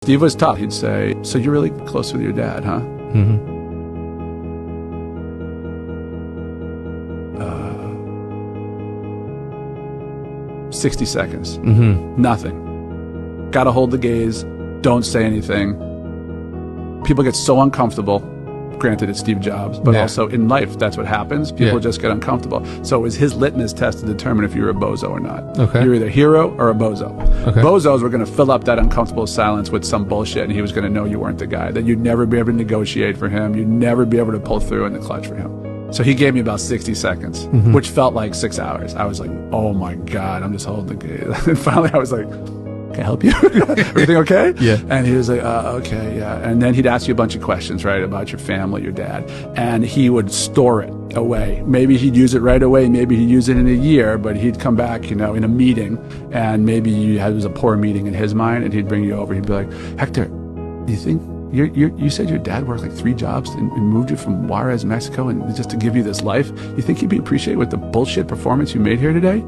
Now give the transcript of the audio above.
Steve was tough. He'd say, so you're really close with your dad, huh? Mm-hmm. 60 seconds. Mm-hmm. Nothing. Gotta hold the gaze. Don't say anything. People get so uncomfortable. Granted, it's Steve Jobs, but also in life, that's what happens. People just get uncomfortable. So it was his litmus test to determine if you're a bozo or not. Okay. You're either a hero or a bozo. Okay. Bozos were going to fill up that uncomfortable silence with some bullshit, and he was going to know you weren't the guy, that you'd never be able to negotiate for him, you'd never be able to pull through in the clutch for him. So he gave me about 60 seconds, which felt like 6 hours. I was like, oh my God, I'm just holding the gaze. And finally I was like, can I help you? Everything okay? Yeah. And he was like, okay, yeah. And then he'd ask you a bunch of questions, right, about your family, your dad. And he would store it away. Maybe he'd use it right away. Maybe he'd use it in a year, but he'd come back, in a meeting, and maybe it was a poor meeting in his mind, and he'd bring you over. He'd be like, Hector, do you think you said your dad worked like 3 jobs and moved you from Juarez, Mexico, and just to give you this life? You think he'd be appreciated with the bullshit performance you made here today?